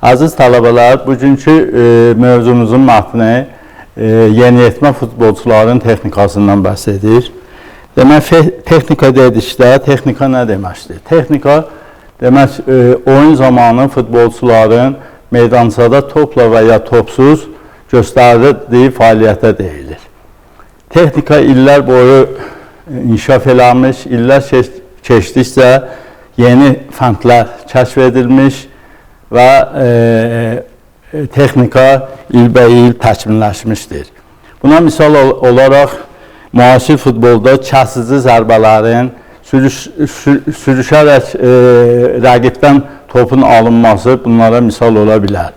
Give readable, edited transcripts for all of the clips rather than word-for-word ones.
Aziz tələbələr, bugünkü mövzumuzun mətni yeniyetmə futbolçuların texnikasından bəhs edir. Demək, texnika dedikdə, texnika nə deməkdir? Texnika, demək, oyun zamanı futbolçuların meydançada topla və ya topsuz göstərdiyi fəaliyyətə deyilir. Texnika illər boyu inkişaf eləmiş, illər keçdikcə yeni fəndlər kəşf edilmiş və texnika ilbəil təkmilləşmişdir. Buna misal olaraq, müasir futbolda kəsici zərbələrin sürüşərək rəqibdən topun alınması bunlara misal ola bilər.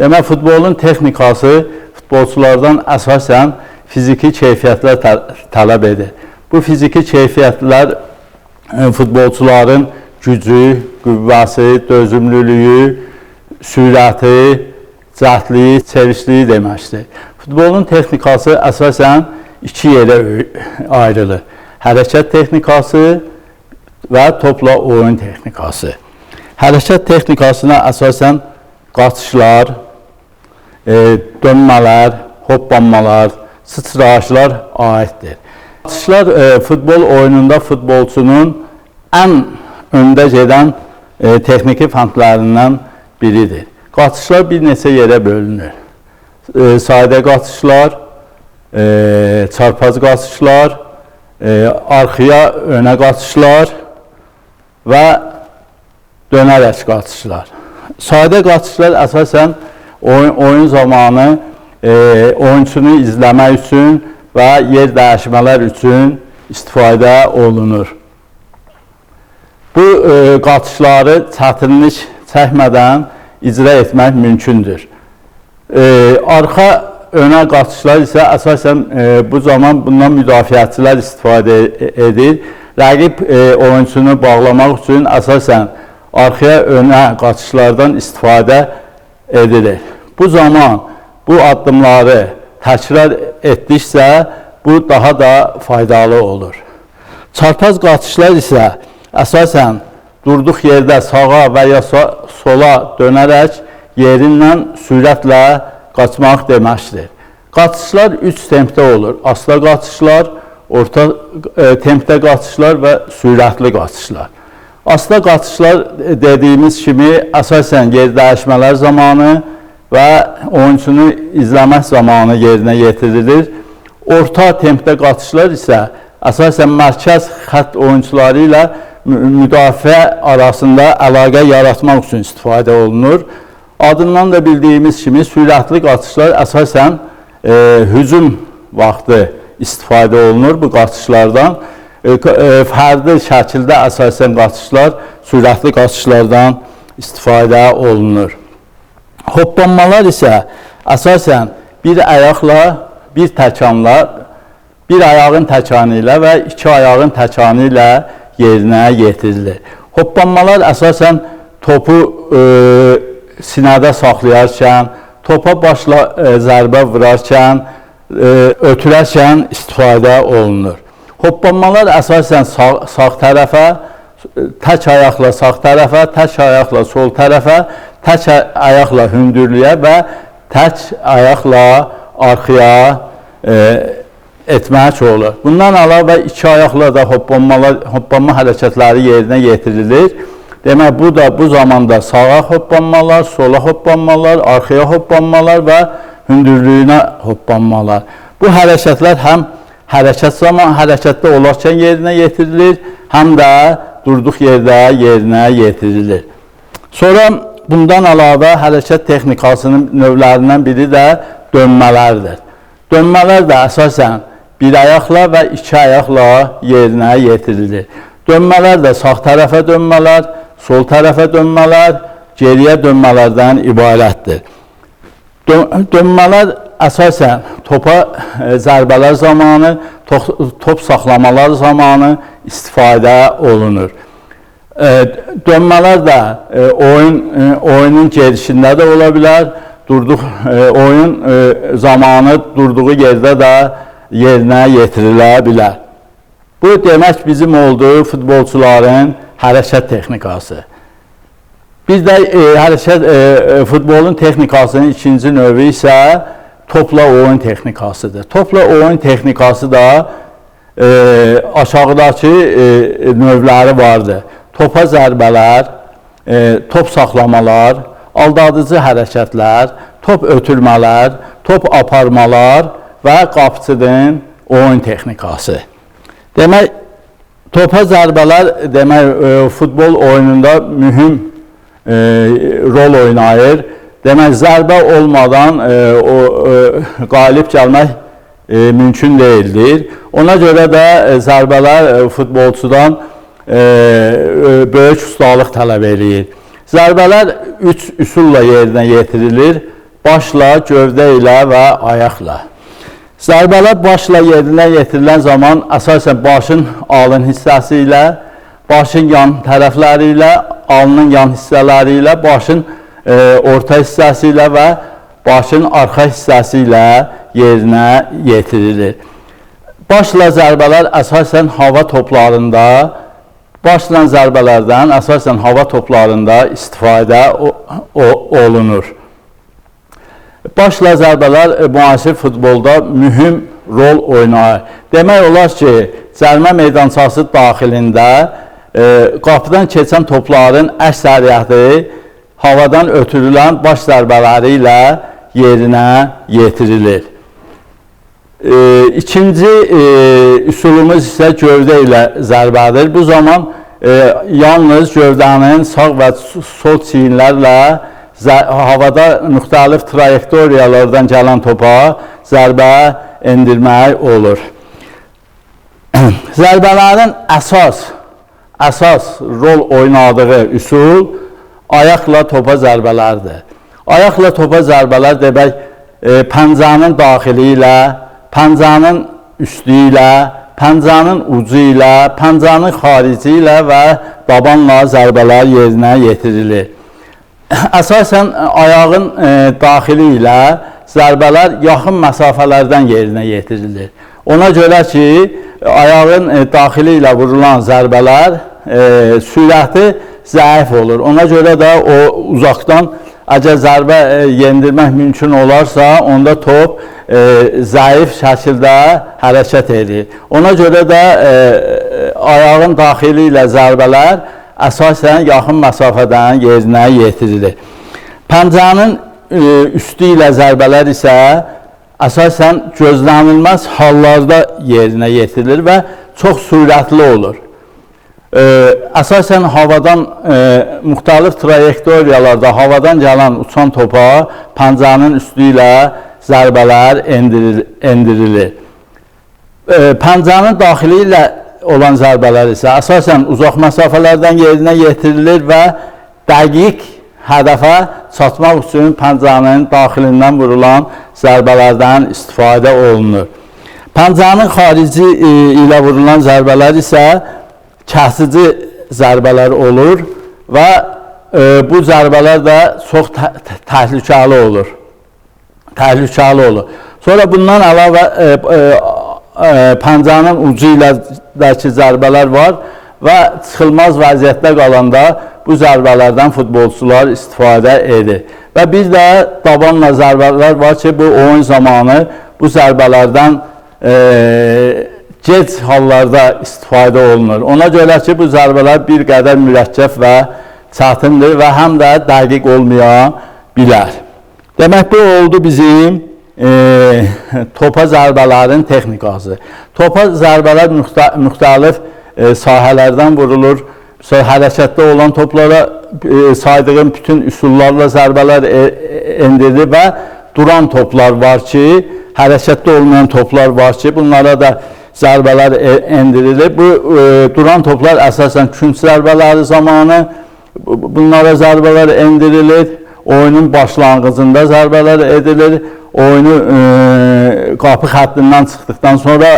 Demək, futbolun texnikası futbolçulardan əsasən fiziki keyfiyyətlər tələb edir. Bu fiziki keyfiyyətlər futbolçuların gücü, qüvvəsi, dözümlülüyü, sürəti, cəhdliyi, çevişliyi deməkdir. Futbolun texnikası əsasən iki yerə ayrılır. Hərəkət texnikası və topla oyun texnikası. Hərəkət texnikasına əsasən qaçışlar, dönmələr, hoppanmalar, sıçrayışlar aiddir. Qaçışlar futbol oyununda futbolçunun ən öndə gedən texniki fəndlərindən biridir. Qaçışlar bir neçə yerə bölünür. Sadə qaçışlar, çarpaz qaçışlar, arxaya önə qaçışlar və dönərək qaçışlar. Sadə qaçışlar əsasən oyun zamanı oyunçunu izləmək üçün və yer dəyişmələr üçün istifadə olunur. Bu qaçışları çətinlik çəkmədən icra etmək mümkündür. Arxa önə qaçışlar isə əsasən bu zaman bundan müdafiəçilər istifadə edir. Rəqib oyunçunu bağlamaq üçün əsasən arxaya önə qaçışlardan istifadə edilir. Bu zaman bu addımları təkrar etdikcə bu daha da faydalı olur. Çarpaz qaçışlar isə əsasən durduq yerdə sağa və ya sola dönərək yerindən sürətlə qaçmaq deməkdir. Qaçışlar 3 tempdə olur. Asla qaçışlar, orta tempdə qaçışlar və sürətli qaçışlar. Asla qaçışlar dediyimiz kimi əsasən yer dəyişmələr zamanı və oyunçunu izləmək zamanı yerinə yetirilir. Orta tempdə qaçışlar isə əsasən mərkəz xətt oyunçuları ilə müdafiə arasında əlaqə yaratmaq üçün istifadə olunur. Adından da bildiyimiz kimi sürətli qaçışlar əsasən hücum vaxtı istifadə olunur bu qaçışlardan. Fərdi şəkildə əsasən qaçışlar sürətli qaçışlardan istifadə olunur. Hoppanmalar isə əsasən bir ayaqla, bir təkanla, bir ayağın təkanı ilə və iki ayağın təkanı ilə yerinə yetirilir. Hoppanmalar əsasən topu sinədə saxlayarkən, topa başla zərbə vurarkən, ötürərkən istifadə olunur. Hoppanmalar əsasən sağ tərəfə, tək ayaqla sağ tərəfə, tək ayaqla sol tərəfə, tək ayaqla hündürlüyə və tək ayaqla arxaya etmək olur. Bundan əlavə iki ayaqla da hoppanma hərəkətləri yerinə yetirilir. Demək, bu zamanda sağa hoppanmalar, sola hoppanmalar, arxaya hoppanmalar və hündürlüyünə hoppanmalar. Bu hərəkətlər həm hərəkətdə olarkən yerinə yetirilir, həm də durduq yerdə yerinə yetirilir. Sonra bundan əlavə hərəkət texnikasının növlərindən biri də dönmələrdir. Dönmələr də əsasən bir ayaqla və iki ayaqla yerinə yetirilir. Dönmələr də sağ tərəfə dönmələr, sol tərəfə dönmələr, geriyə dönmələrdən ibarətdir. Dönmələr əsasən topa zərbələr zamanı, top saxlamalar zamanı istifadə olunur. Dönmələr də oyunun gedişində də ola bilər, oyun zamanı durduğu yerdə də yerinə yetirilə bilər. Bu demək bizim olduğu futbolçuların hərəkət texnikası. Bir də futbolun texnikasının ikinci növü isə topla oyun texnikasıdır. Topla oyun texnikası da aşağıdakı növləri vardır. Topa zərbələr, top saxlamalar, aldadıcı hərəkətlər, top ötürmələr, top aparmalar və qapıçının oyun texnikası. Demək, topa zərbələr futbol oyununda mühüm rol oynayır. Demək, zərbə olmadan qalib gəlmək mümkün deyildir. Ona görə də zərbələr futbolçudan böyük ustalıq tələb edir. Zərbələr 3 üsulla yerinə yetirilir: başla, gövdə ilə və ayaqla. Zərbələr başla yerinə yetirilən zaman əsasən başın alın hissəsi ilə, başın yan tərəfləri ilə, alnın yan hissələri ilə, başın orta hissəsi ilə və başın arxa hissəsi ilə yerinə yetirilir. Başla zərbələr əsasən hava toplarında, başla zərbələrdən əsasən hava toplarında istifadə olunur. Başla zərbələr müasir futbolda mühüm rol oynayır. Demək olar ki, cərimə meydançası daxilində qapıdan keçən topların əksəriyyəti havadan ötürülən baş zərbələri ilə yerinə yetirilir. İkinci üsulumuz isə gövdə ilə zərbədir. Bu zaman yalnız gövdənin sağ və sol çiyinlərlə havada müxtəlif trayektoriyalardan gələn topa zərbə endirmək olur. Zərbələrin əsas rol oynadığı üsul ayaqla topa zərbələrdir. Ayaqla topa zərbələr demək, pəncənin daxili ilə, pəncənin üstü ilə, pəncənin ucu ilə, pəncənin xarici ilə və dabanla zərbələr yerinə yetirilir. Əsasən ayağın daxili ilə zərbələr yaxın məsafələrdən yerinə yetirilir. Ona görə ki, ayağın daxili ilə vurulan zərbələr sürəti zəif olur. Ona görə də o uzaqdan əgər zərbə yendirmək mümkün olarsa, onda top zəif şəkildə hərəkət edir. Ona görə də ayağın daxili ilə zərbələr əsasən yaxın məsafədən yerinə yetirilir. Pəncənin üstü ilə zərbələr isə əsasən gözlənilməz hallarda yerinə yetirilir və çox sürətli olur. Əsasən havadan, müxtəlif trayektoriyalarda havadan gələn uçan topa pəncənin üstü ilə zərbələr endirilir. Pəncənin daxili ilə olan zərbələr isə əsasən uzaq məsafələrdən yerinə yetirilir və dəqiq hədəfə çatmaq üçün pəncənin daxilindən vurulan zərbələrdən istifadə olunur. Pəncənin xarici ilə vurulan zərbələr isə kəsici zərbələr olur və bu zərbələr də çox təhlükəli olur. Sonra bundan əlavə pəncənin ucu ilədəki zərbələr var və çıxılmaz vəziyyətdə qalanda bu zərbələrdən futbolçular istifadə edir. Və bir də dabanla zərbələr var ki, bu oyun zamanı bu zərbələrdən gec hallarda istifadə olunur. Ona görə ki, bu zərbələr bir qədər mürəkkəb və çətindir və həm də dəqiq olmaya bilər. Demək, bu oldu bizim topa zərbələrin texnikası. Topa zərbələr müxtəlif sahələrdən vurulur. Hərəkətdə olan toplara saydığım bütün üsullarla zərbələr endirilir və duran toplar var ki, hərəkətdə olmayan toplar var ki, bunlara da zərbələr endirilir. Bu duran toplar əsasən künc zərbələri zamanı bunlara zərbələr endirilir. Oyunun başlanğıcında zərbələr edilir. Oyunu qapı xəttindən çıxdıqdan sonra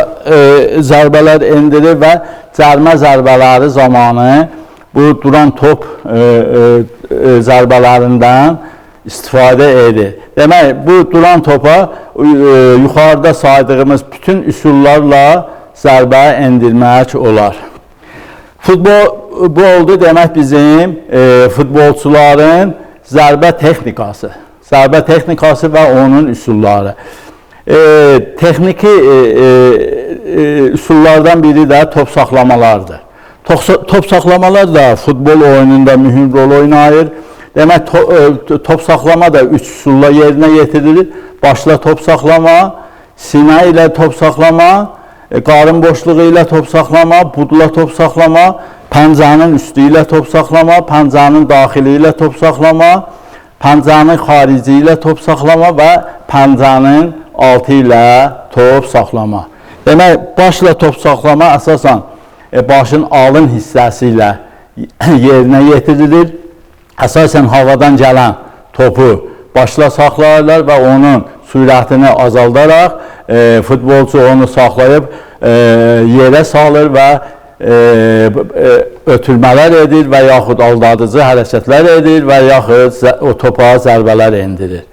zərbələr endirilir və cərimə zərbələri zamanı bu duran top zərbələrindən istifadə edir. Demək, bu duran topa yuxarıda saydığımız bütün üsullarla zərbə endirmək olar. bu oldu demək bizim futbolçuların zərbə texnikası. Zərbə texnikası və onun üsulları. Texniki üsullardan biri də top saxlamalardır. Top saxlamalar da futbol oyununda mühüm rol oynayır. Demək, top saxlama da 3 üsulla yerinə yetirilir. Başla top saxlama, sinə ilə top saxlama, qarın boşluğu ilə top saxlama, budla top saxlama, pəncənin üstü ilə top saxlama, pəncənin daxili ilə top saxlama, pəncənin xarici ilə top saxlama və pəncənin altı ilə top saxlama. Demək, başla top saxlama əsasən başın alın hissəsi ilə yerinə yetirilir. Əsasən havadan gələn topu başla saxlayırlar və onun sürətini azaldaraq futbolçu onu saxlayıb yerə salır və ötürmələr edir və yaxud aldadıcı hərəkətlər edir və yaxud o topa zərbələr endirir.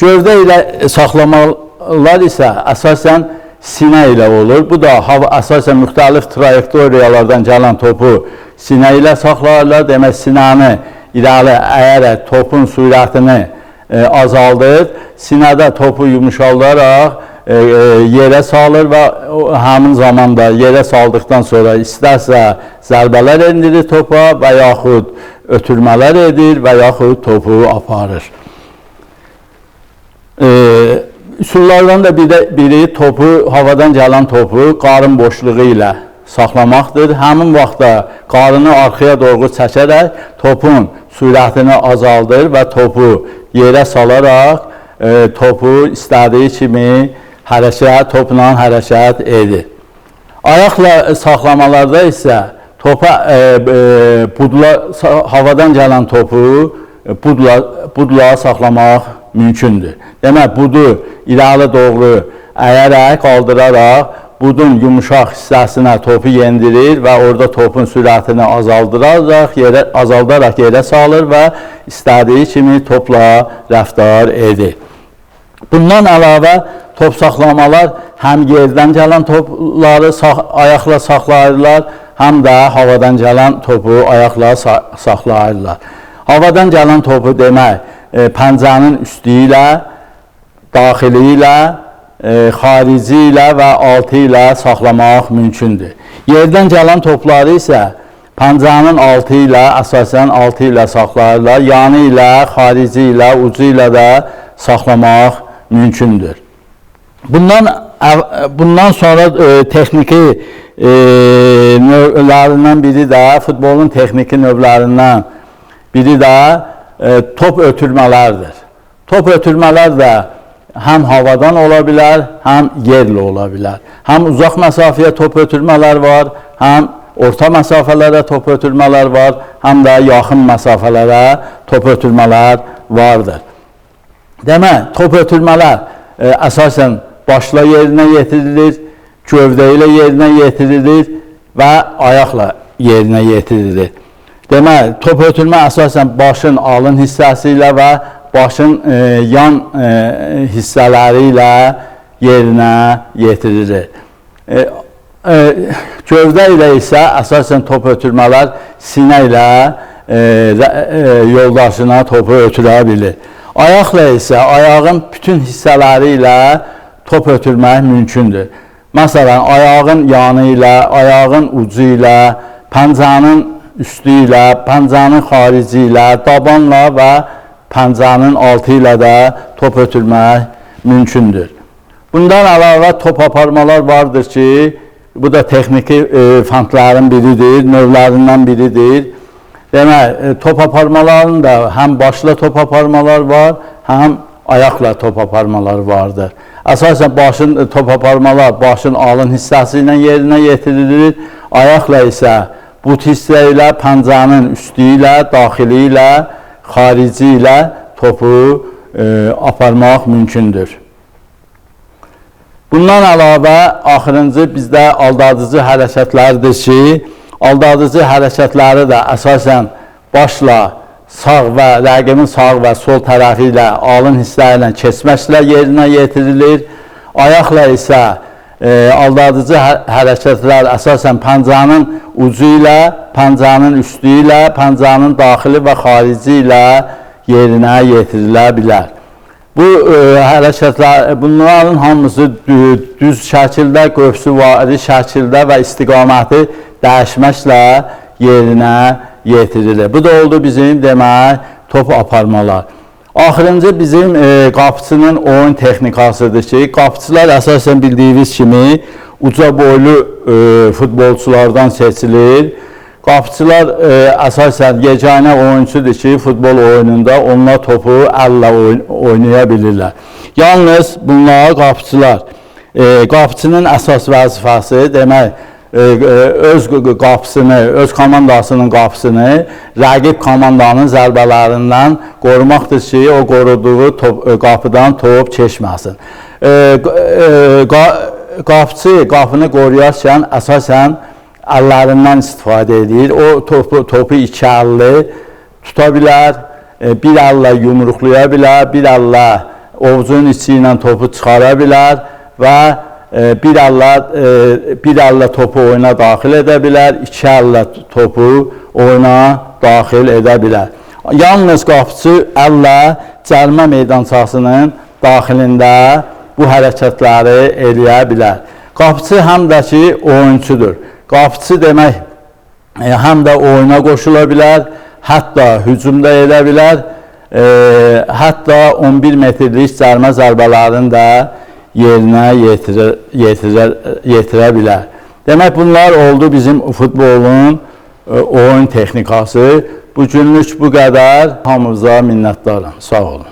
Gövdə ilə saxlamalar isə əsasən sinə ilə olur. Bu da əsasən müxtəlif trayektoriyalardan gələn topu sinə ilə saxlayırlar. Demək, sinəni irəli əyərək topun sürətini azaldır. Sinədə topu yumuşaldaraq yerə salır və həmin zamanda yerə saldıqdan sonra istərsə zərbələr endirir topa və yaxud ötürmələr edir və yaxud topu aparır. Üsullardan da biri topu, havadan gələn topu qarın boşluğu ilə saxlamaqdır. Həmin vaxtda qarını arxaya doğru çəkərək topun sürətini azaldır və topu yerə salaraq topu istədiyi kimi topla hərəkət edir. Ayaqla saxlamalarda isə havadan gələn topu budla saxlamaq mümkündür. Demək, budu irəli doğru əyərək, qaldıraraq budun yumuşaq hissəsinə topu yendirir və orada topun sürətini azaldaraq yerə salır və istədiyi kimi topla rəftar edir. Bundan əlavə top saxlamalar həm yerdən gələn topları ayaqla saxlayırlar, həm də havadan gələn topu ayaqla saxlayırlar. Havadan gələn topu demək, pəncənin üstü ilə, daxili ilə, xarici ilə və altı ilə saxlamaq mümkündür. Yerdən gələn topları isə pəncənin altı ilə, əsasən altı ilə saxlayırlar, yanı ilə, xarici ilə, ucu ilə də saxlamaq mümkündür. Bundan sonra texniki növlərindən biri də, futbolun texniki növlərindən biri də top ötürmələrdir. Top ötürmələr də həm havadan ola bilər, həm yerlə ola bilər. Həm uzaq məsafəyə top ötürmələr var, həm orta məsafələrə top ötürmələr var, həm də yaxın məsafələrə top ötürmələr vardır. Demək, top ötürmələr əsasən başla yerinə yetirilir, gövdə ilə yerinə yetirilir və ayaqla yerinə yetirilir. Demək, top ötürmə əsasən başın alın hissəsi ilə və başın yan hissələri ilə yerinə yetirilir. Gövdə ilə isə əsasən top ötürmələr sinə ilə yoldaşına topu ötürə bilir. Ayaqla isə ayağın bütün hissələri ilə top ötürmək mümkündür. Məsələn, ayağın yanı ilə, ayağın ucu ilə, pəncənin üstü ilə, pəncənin xarici ilə, dabanla və pəncənin altı ilə də top ötürmək mümkündür. Bundan əlavə top aparmalar vardır ki, bu da texniki fəndlərin biridir, növlərindən biridir. Demək, top aparmaların da həm başla top aparmalar var, həm ayaqla top aparmalar vardır. Əsasən top aparmalar başın alın hissəsi ilə yerinə yetirilir, ayaqla isə but hissə ilə, pəncənin üstü ilə, daxili ilə, xarici ilə topu aparmaq mümkündür. Bundan əlavə, axırıncı bizdə aldadıcı hərəkətlərdir ki, aldadıcı hərəkətləri də əsasən başla rəqibin sağ və sol tərəfi ilə alın hissələri ilə keçməklə yerinə yetirilir. Ayaqla isə aldadıcı hərəkətlər əsasən pancanın ucu ilə, pancanın üstü ilə, pancanın daxili və xarici ilə yerinə yetirilə bilər. Bu hərəkətlər, bunların hamısı düz şəkildə, qövsüvari şəkildə və istiqaməti dəyişməklə yerinə yetirilir. Bu da oldu bizim demək top aparmalar. Axırıncı bizim qapıçının oyun texnikasıdır ki, qapıçılar əsasən bildiyiniz kimi uca boylu futbolçulardan seçilir. Qapıçılar əsasən yeganə oyuncudur ki, futbol oyununda onlar topu əllə oynaya bilirlər. Yalnız bunlar qapıçılar, qapıçının əsas vəzifəsi demək, öz qapısını, öz komandasının qapısını rəqib komandanın zərbələrindən qorumaqdır ki, o qoruduğu qapıdan top keçməsin. Qapıçı qapını qoruyarkən əsasən əllərindən istifadə edir. O topu iki əlli tuta bilər, bir əllə yumruqlaya bilər, bir əllə ovucunun içi ilə topu çıxara bilər və bir əllə topu oyuna daxil edə bilər, iki əllə topu oyuna daxil edə bilər. Yalnız qapıçı əllə cərimə meydançasının daxilində bu hərəkətləri eləyə bilər. Qapıçı həm də ki oyunçudur. Qapıçı demək həm də oyuna qoşula bilər, hətta hücumda edə bilər, hətta 11 metrlik cərimə zərbələrini də yerinə yetirə bilər. Demək bunlar oldu bizim futbolun oyun texnikası. Bu günlük bu qədər. Hamınıza minnətdaram. Sağ olun.